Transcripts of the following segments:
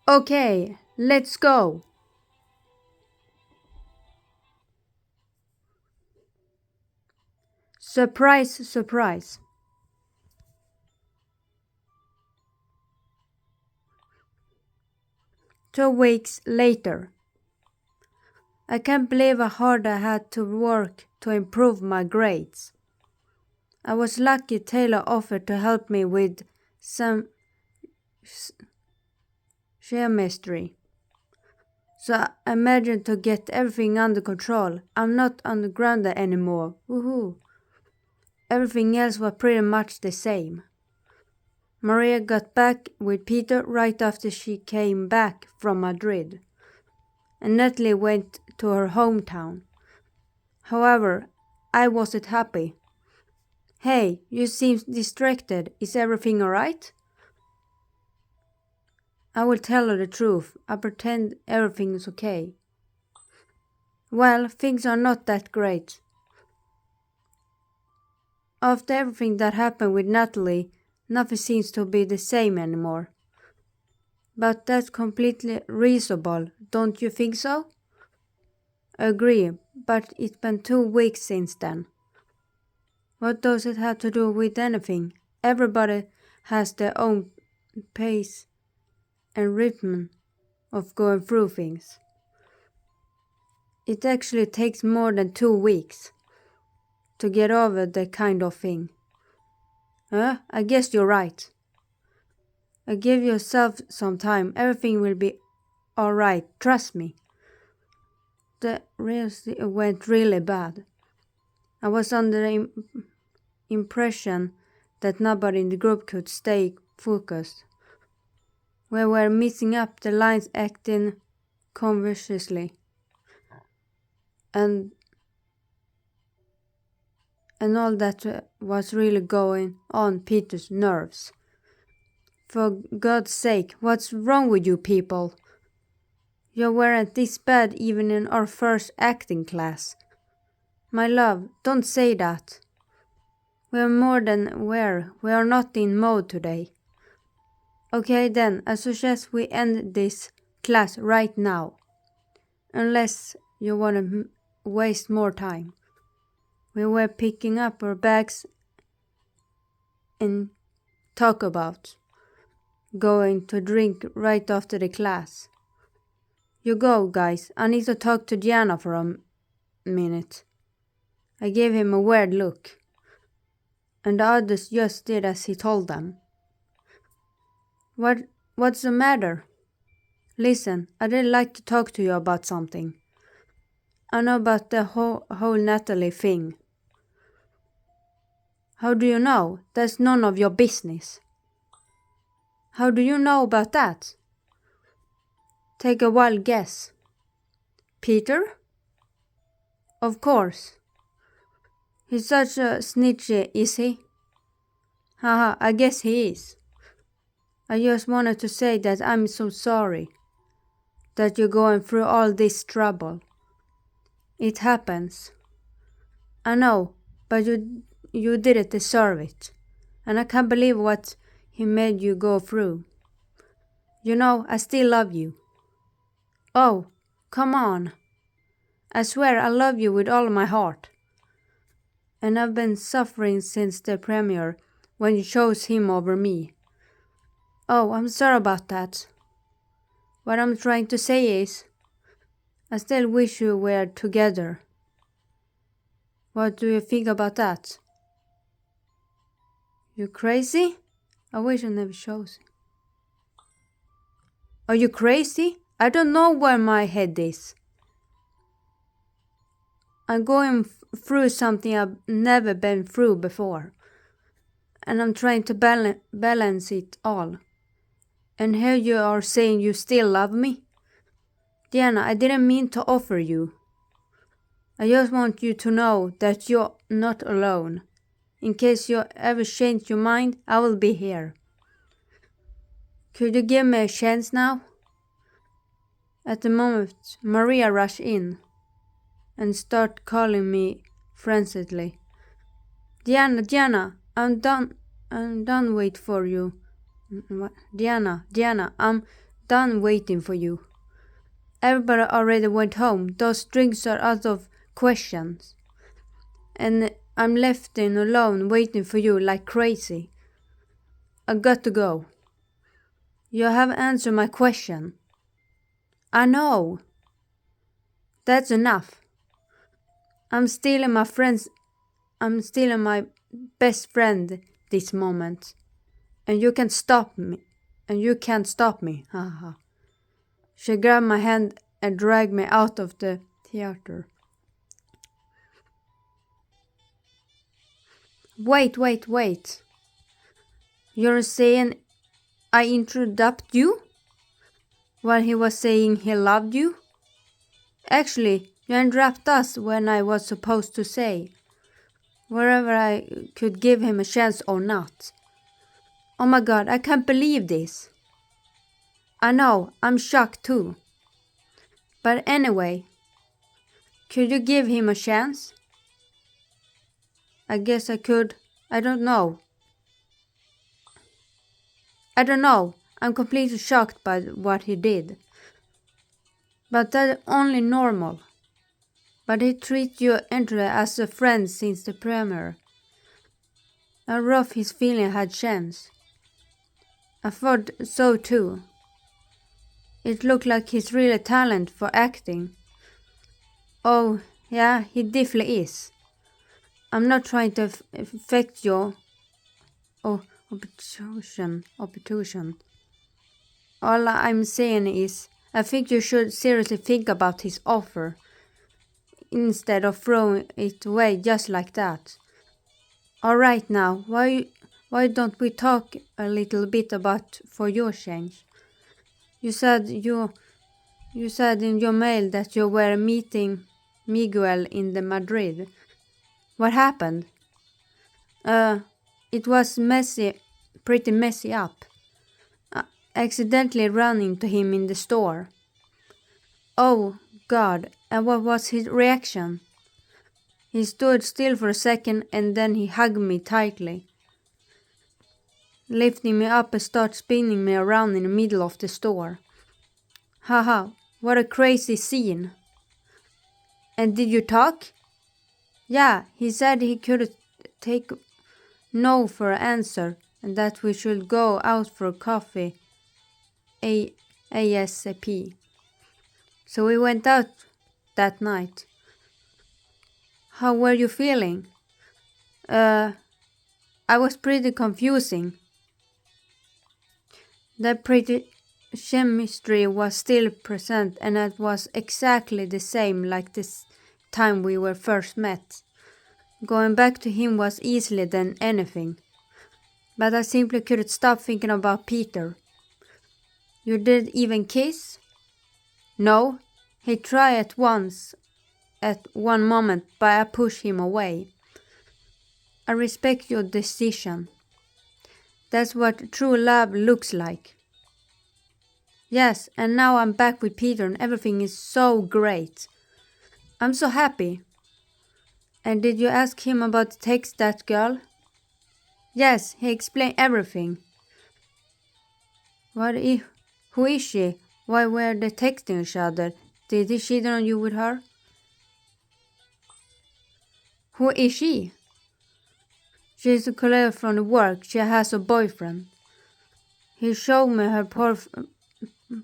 Okay, let's go. Surprise, surprise. 2 weeks later. I can't believe how hard I had to work to improve my grades. I was lucky Taylor offered to help me with some chemistry. So I managed to get everything under control. I'm not underground anymore. Woohoo! Everything else was pretty much the same. Maria got back with Peter right after she came back from Madrid, and Natalie went to her hometown. However, I wasn't happy. Hey, you seem distracted. Is everything alright? I will tell her the truth. I pretend everything is okay. Well, things are not that great. After everything that happened with Natalie, nothing seems to be the same anymore. But that's completely reasonable, don't you think so? Agree, but it's been 2 weeks since then. What does it have to do with anything? Everybody has their own pace and rhythm of going through things. It actually takes more than 2 weeks to get over that kind of thing. I guess you're right. Give yourself some time. Everything will be alright. Trust me. The rest went really bad. I was under the impression that nobody in the group could stay focused. We were mixing up the lines, acting convulsively, and all that was really going on Peter's nerves. For God's sake, what's wrong with you people? You weren't this bad even in our first acting class. My love, don't say that. We are more than aware we are not in mode today. Okay then, I suggest we end this class right now. Unless you want to waste more time. We were picking up our bags and talk about going to drink right after the class. You go, guys. I need to talk to Diana for a minute. I gave him a weird look, and the others just did as he told them. What's the matter? Listen, I'd really like to talk to you about something. I know about the whole Natalie thing. How do you know? That's none of your business. How do you know about that? Take a wild guess. Peter? Of course. He's such a snitchy, is he? Haha, I guess he is. I just wanted to say that I'm so sorry that you're going through all this trouble. It happens. I know, but you didn't deserve it. And I can't believe what he made you go through. You know, I still love you. Oh, come on. I swear I love you with all my heart. And I've been suffering since the premiere when you chose him over me. Oh, I'm sorry about that. What I'm trying to say is, I still wish you were together. What do you think about that? You crazy? I wish I never chose him. Are you crazy? I don't know where my head is. I'm going through something I've never been through before. And I'm trying to balance it all. And here you are saying you still love me? Diana, I didn't mean to offer you. I just want you to know that you're not alone. In case you ever change your mind, I will be here. Could you give me a chance now? At the moment, Maria rushed in and started calling me frenziedly. Diana, I'm done wait for you. Diana, I'm done waiting for you. Everybody already went home. Those drinks are out of questions. And I'm left in alone waiting for you like crazy. I got to go. You haven't answered my question. I know. That's enough. I'm stealing my best friend this moment. And you can't stop me. Haha. She grabbed my hand and dragged me out of the theater. Wait. You're saying I introduced you? While he was saying he loved you? Actually, you interrupted us when I was supposed to say, wherever I could give him a chance or not. Oh my god, I can't believe this. I know, I'm shocked too. But anyway, could you give him a chance? I guess I could. I don't know. I'm completely shocked by what he did. But that's only normal. But he treats you Andrea as a friend since the premiere. How rough his feeling had changed. I thought so too. It looked like he's really talent for acting. Oh, yeah, he definitely is. I'm not trying to affect your opposition. All I'm saying is, I think you should seriously think about his offer, instead of throwing it away just like that. Alright now, why don't we talk a little bit about for your change? You said in your mail that you were meeting Miguel in the Madrid. What happened? It was pretty messy up. I accidentally ran into him in the store. Oh, God, and what was his reaction? He stood still for a second and then he hugged me tightly, lifting me up and started spinning me around in the middle of the store. Haha, what a crazy scene. And did you talk? Yeah, he said he couldn't take no for an answer and that we should go out for coffee ASAP. So we went out that night. How were you feeling? I was pretty confusing. That pretty chemistry was still present and it was exactly the same like this time we were first met. Going back to him was easier than anything. But I simply couldn't stop thinking about Peter. You didn't even kiss? No, he tried at one moment, but I pushed him away. I respect your decision. That's what true love looks like. Yes, and now I'm back with Peter and everything is so great. I'm so happy. And did you ask him about the text that girl? Yes, he explained everything. Who is she? Why were they texting each other? Did he cheat on you with her? Who is she? She's a colleague from the work. She has a boyfriend. He showed me her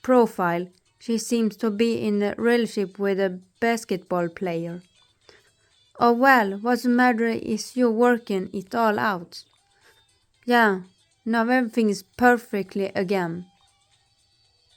profile. She seems to be in a relationship with a basketball player. Oh well, what's the matter is you working it all out. Yeah, now everything is perfectly again.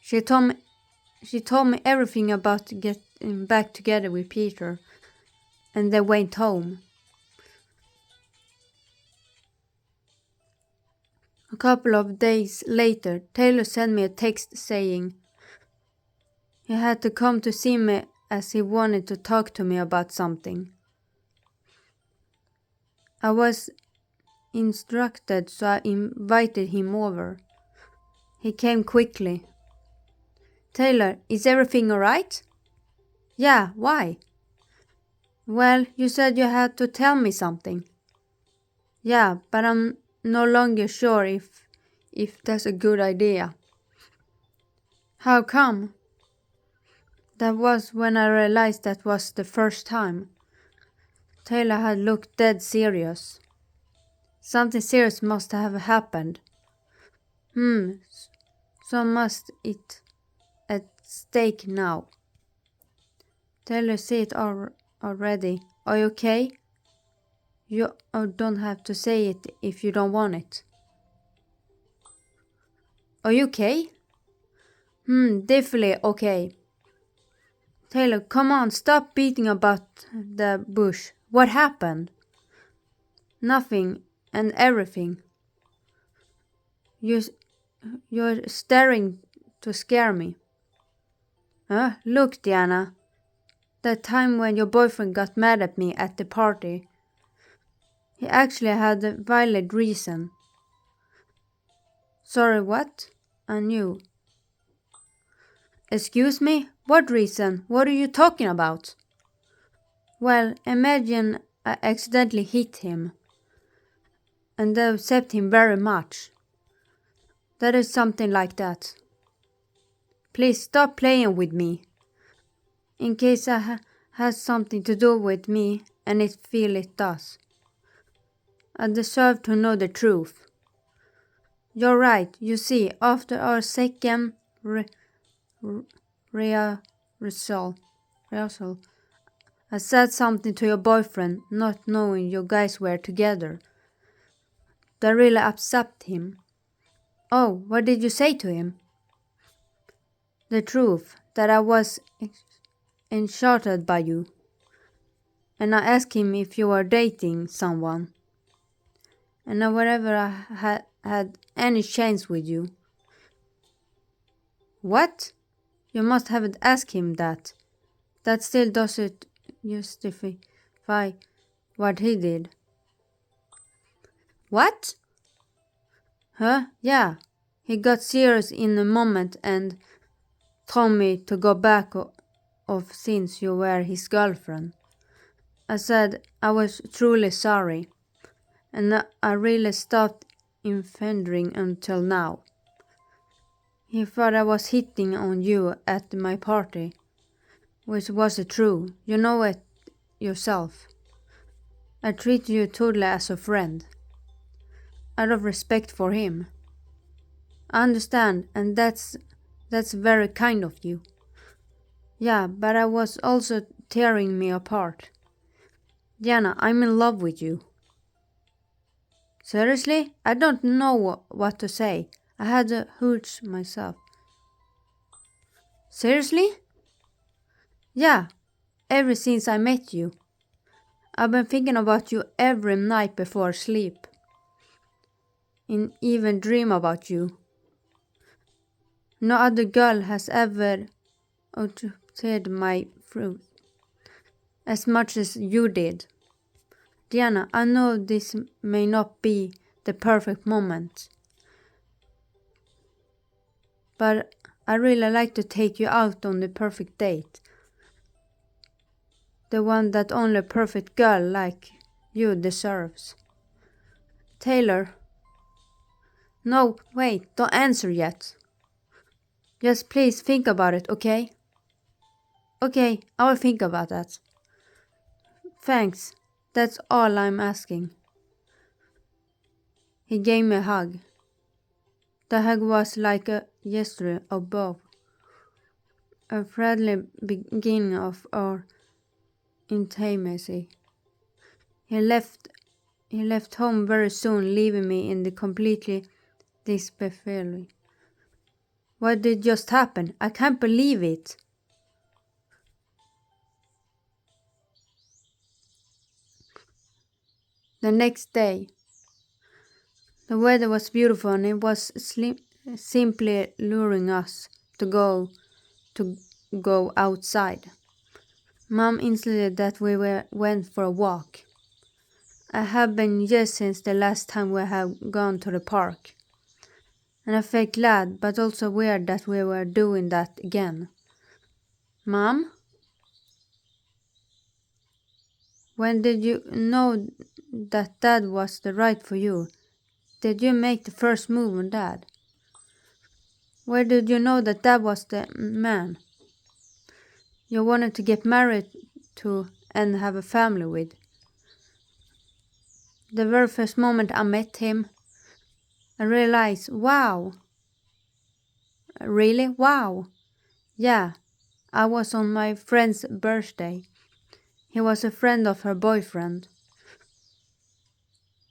She told me everything about getting back together with Peter, and they went home. A couple of days later, Taylor sent me a text saying he had to come to see me as he wanted to talk to me about something. I was instructed, so I invited him over. He came quickly. Taylor, is everything alright? Yeah, why? Well, you said you had to tell me something. Yeah, but I'm no longer sure if that's a good idea. How come? That was when I realized that was the first time. Taylor had looked dead serious. Something serious must have happened. So must it at stake now. Taylor said already. Are you okay? You don't have to say it if you don't want it. Are you okay? Definitely okay. Taylor, come on, stop beating about the bush. What happened? Nothing and everything. You're staring to scare me. Look, Diana. That time when your boyfriend got mad at me at the party. He actually had a valid reason. Sorry, what? I knew. Excuse me? What reason? What are you talking about? Well, imagine I accidentally hit him. And that upset him very much. That is something like that. Please stop playing with me. In case it has something to do with me, and it feel it does. I deserve to know the truth. You're right, you see, after our second rehearsal, I said something to your boyfriend, not knowing you guys were together. That really upset him. Oh, what did you say to him? The truth, that I was enchanted by you. And I asked him if you were dating someone. And whenever I had any chance with you. What? You must haven't asked him that. That still doesn't justify what he did. What? Yeah. He got serious in a moment and told me to go back off since you were his girlfriend. I said I was truly sorry, and I really stopped offending until now. He thought I was hitting on you at my party, which wasn't true. You know it yourself. I treat you totally as a friend, out of respect for him. I understand, and that's very kind of you. Yeah, but I was also tearing me apart. Diana, I'm in love with you. Seriously? I don't know what to say. I had a hooch myself. Seriously? Yeah, ever since I met you. I've been thinking about you every night before sleep. And even dream about you. No other girl has ever uttered my fruit as much as you did. Diana, I know this may not be the perfect moment, but I really like to take you out on the perfect date. The one that only a perfect girl like you deserves. Taylor. No, wait, don't answer yet. Just please think about it, okay? Okay, I will think about that. Thanks, that's all I'm asking. He gave me a hug. The hug was like a gesture of both. A friendly beginning of our intimacy. He left home very soon, leaving me in the completely despair. What did just happen? I can't believe it. The next day, the weather was beautiful and it was simply luring us to go outside. Mom insisted that we went for a walk. I have been years since the last time we have gone to the park. And I felt glad, but also weird that we were doing that again. Mom? When did you know that Dad was the right for you? Did you make the first move on Dad? Where did you know that that was the man you wanted to get married to and have a family with? The very first moment I met him, I realized, wow. Really? Wow. Yeah, I was on my friend's birthday. He was a friend of her boyfriend.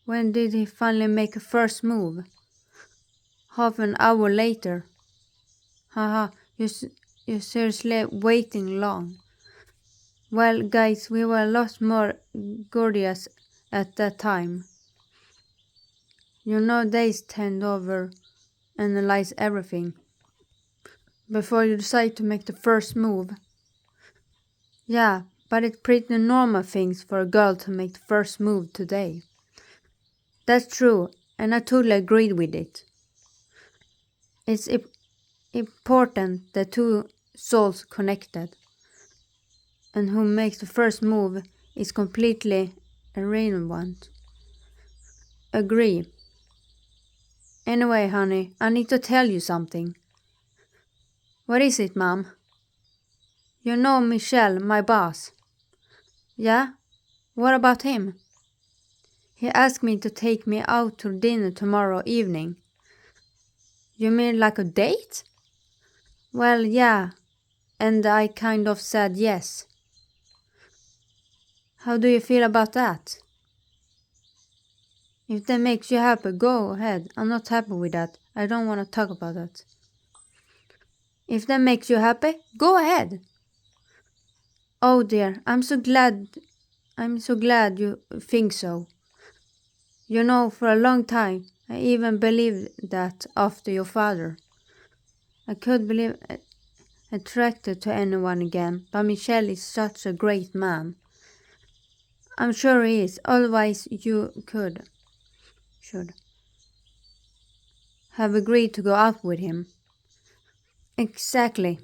When did he finally make a first move? Half an hour later. Haha, you seriously waiting long. Well, guys, we were a lot more gorgeous at that time. You know, days tend over, analyze everything before you decide to make the first move. Yeah, but it's pretty normal things for a girl to make the first move today. That's true, and I totally agreed with it. It's important that two souls connected, and who makes the first move is completely irrelevant. Agree. Anyway, honey, I need to tell you something. What is it, Mom? You know Michel, my boss. Yeah? What about him? He asked me to take me out to dinner tomorrow evening. You mean like a date? Well, yeah, and I kind of said yes. How do you feel about that? If that makes you happy, go ahead. I'm not happy with that. I don't want to talk about that. If that makes you happy, go ahead. Oh dear, I'm so glad you think so. You know, for a long time, I even believed that after your father. I could believe attracted to anyone again, but Michel is such a great man. I'm sure he is, otherwise you should have agreed to go out with him. Exactly.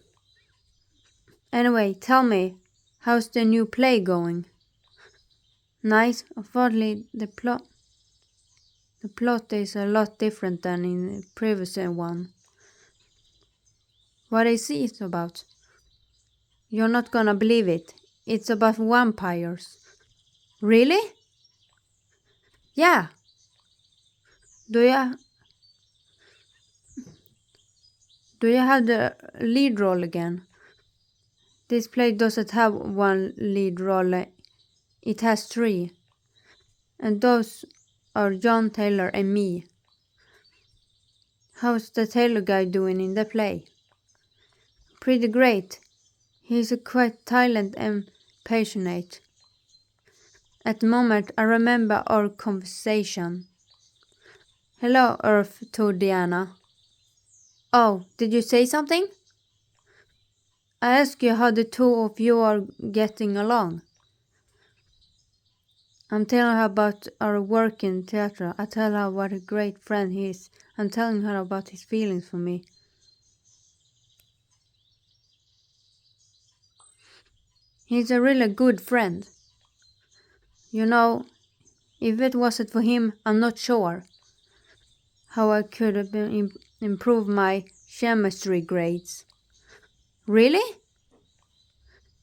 Anyway, tell me, how's the new play going? Nice. Unfortunately, the plot is a lot different than in the previous one. What is it about? You're not gonna believe it. It's about vampires. Really? Yeah. Do you have the lead role again? This play doesn't have one lead role. It has three. And those are John Taylor and me. How's the Taylor guy doing in the play? Pretty great. He's quite silent and passionate. At the moment, I remember our conversation. Hello, Earth, to Diana. Oh, did you say something? I asked you how the two of you are getting along. I'm telling her about our work in theatre. I tell her what a great friend he is. I'm telling her about his feelings for me. He's a really good friend. You know, if it wasn't for him, I'm not sure how I could have improved my chemistry grades. Really?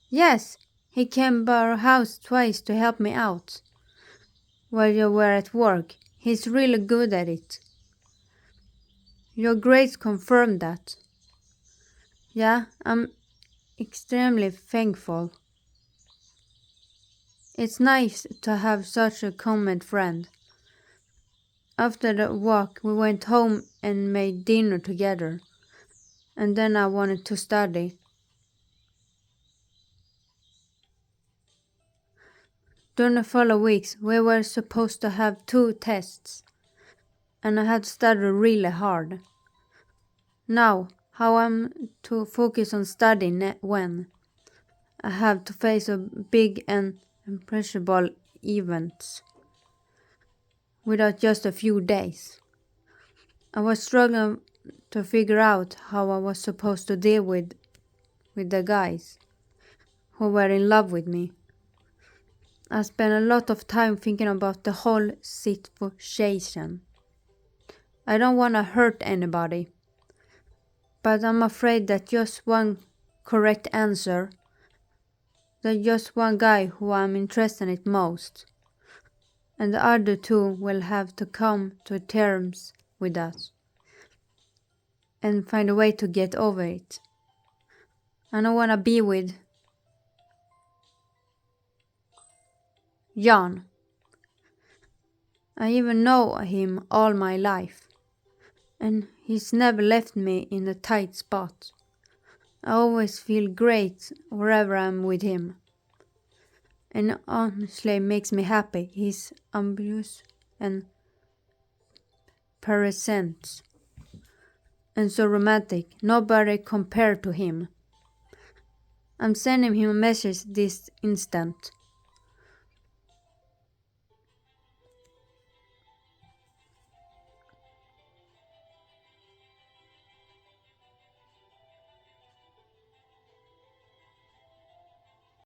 Yes, he came by our house twice to help me out while you were at work. He's really good at it. Your grades confirm that. Yeah, I'm extremely thankful. It's nice to have such a common friend. After the walk, we went home and made dinner together. And then I wanted to study. During the following weeks, we were supposed to have 2 tests. And I had to study really hard. Now, how I'm to focus on studying when I have to face a big and impressible events without just a few days. I was struggling to figure out how I was supposed to deal with the guys who were in love with me. I spent a lot of time thinking about the whole situation. I don't want to hurt anybody, but I'm afraid that just one correct answer, that just one guy who I'm interested in most, and the other two will have to come to terms with that and find a way to get over it. I don't want to be with Jan. I even know him all my life, and he's never left me in a tight spot. I always feel great wherever I'm with him, and honestly makes me happy. He's ambitious and present and so romantic. Nobody compared to him. I'm sending him a message this instant.